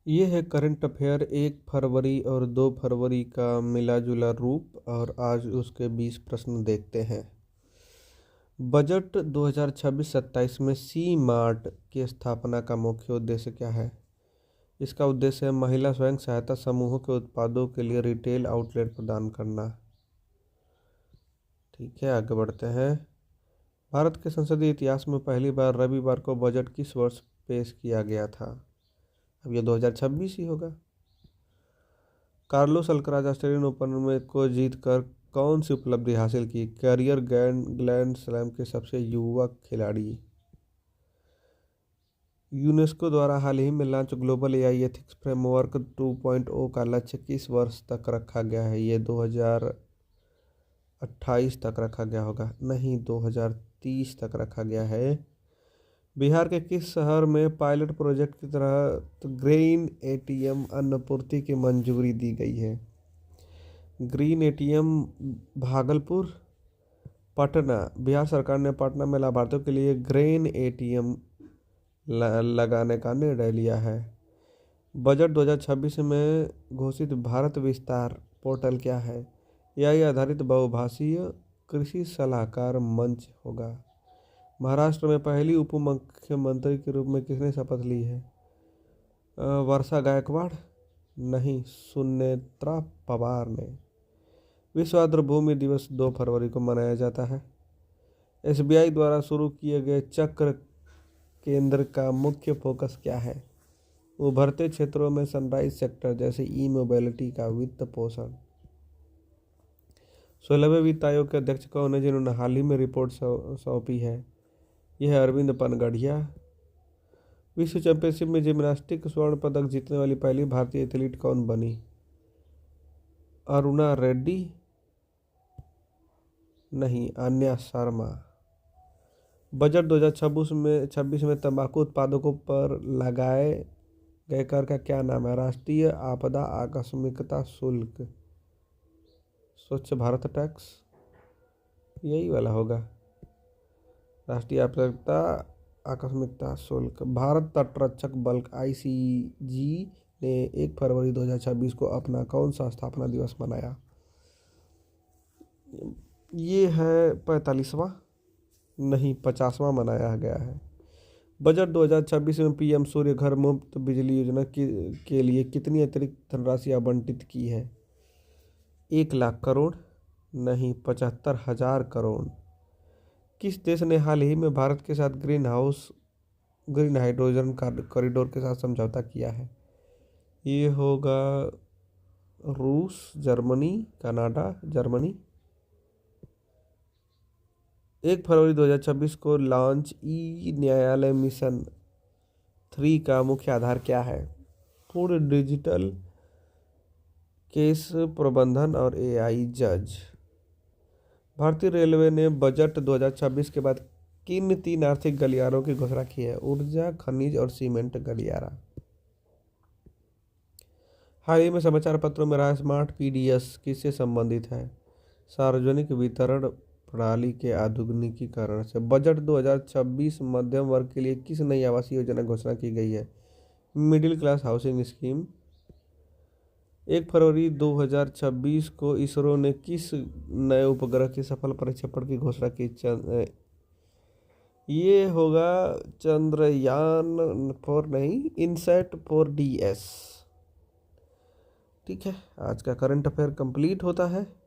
ये है current affair 1 फरवरी और 2 फरवरी का मिला जुला रूप। और आज उसके 20 प्रश्न देखते हैं। बजट 2026-27 में सी मार्ट की स्थापना का मुख्य उद्देश्य क्या है? इसका उद्देश्य है महिला स्वयं सहायता समूहों के उत्पादों के लिए रिटेल आउटलेट प्रदान करना। ठीक है, आगे बढ़ते हैं। भारत के संसदीय इतिहास में पहली बार रविवार को बजट किस वर्ष पेश किया गया था? अब ये 2026 ही होगा। कार्लोस अल्कराज ऑस्ट्रेलियन ओपन में को जीतकर कौन सी उपलब्धि हासिल की? कैरियर ग्रैंड स्लैम के सबसे युवा खिलाड़ी। यूनेस्को द्वारा हाल ही में launch global AI ethics framework 2.0 का लक्ष्य किस वर्ष तक रखा गया है? ये 2028 तक रखा गया होगा, नहीं 2030 तक रखा गया है। बिहार के किस शहर में पायलट प्रोजेक्ट की तरह ग्रीन एटीएम अन्नपूर्ति की मंजूरी दी गई है? Green ATM Bhagalpur, Patna. बिहार सरकार ने पटना में लाभार्थियों के लिए ग्रीन एटीएम लगाने का निर्णय लिया है। बजट 2026 में घोषित भारत विस्तार पोर्टल क्या है? एआई आधारित बहुभाषीय कृषि सलाहकार मंच होगा। महाराष्ट्र में पहली उप मुख्यमंत्री के रूप में किसने शपथ ली है? वर्षा गायकवाड़, नहीं सुनेत्रा पवार ने। विश्व आर्द्रभूमि दिवस 2 फरवरी को मनाया जाता है। एसबीआई द्वारा शुरू किए गए चक्र केंद्र का मुख्य फोकस क्या है? उभरते क्षेत्रों में सनराइज सेक्टर जैसे ई मोबिलिटी का वित्त पोषण। 16वें वित्त आयोग के अध्यक्ष कौन है जिन्होंने हाल ही में रिपोर्ट सौंपी है? यह है अरविंद पनगढ़िया। विश्व चैंपियनशिप में जिम्नास्टिक स्वर्ण पदक जीतने वाली पहली भारतीय एथलीट कौन बनी? अरुणा रेड्डी, नहीं अन्या शर्मा। बजट 2026 में तंबाकू उत्पादकों पर लगाए गए कर का क्या नाम है? राष्ट्रीय आपदा आकस्मिकता शुल्क, स्वच्छ भारत टैक्स, यही वाला होगा, राष्ट्रीय आपदा आकस्मिकता शुल्क। भारत तटरक्षक बल आईसीजी ने 1 फरवरी 2026 को अपना कौन सा स्थापना दिवस मनाया? ये है 45वां, नहीं 50वां मनाया गया है। बजट 2026 में पीएम सूर्य घर मुफ्त बिजली योजना के लिए कितनी अतिरिक्त धनराशि आवंटित की है? 1 लाख करोड़, नहीं 75,000 करोड़। किस देश ने हाल ही में भारत के साथ ग्रीन हाइड्रोजन कॉरिडोर के साथ समझौता किया है? ये होगा रूस, जर्मनी, कनाडा, जर्मनी। 1 फरवरी 2026 को लॉन्च ई न्यायालय मिशन 3 का मुख्य आधार क्या है? पूर्ण डिजिटल केस प्रबंधन और एआई जज। भारतीय रेलवे ने बजट 2026 के बाद किन 3 आर्थिक गलियारों की घोषणा की है? ऊर्जा, खनिज और सीमेंट गलियारा। हाल ही में समाचार पत्रों में रहा स्मार्ट पीडीएस किससे संबंधित है? सार्वजनिक वितरण प्रणाली के आधुनिकीकरण से। बजट 2026 मध्यम वर्ग के लिए किस नई आवासीय योजना की घोषणा की गई है? Middle class housing scheme. 1 फरवरी 2026 को इसरो ने किस नए उपग्रह की सफल प्रक्षेपण की घोषणा की? ये होगा चंद्रयान 4, नहीं इनसैट 4DS। ठीक है, आज का करंट अफेयर कंप्लीट होता है।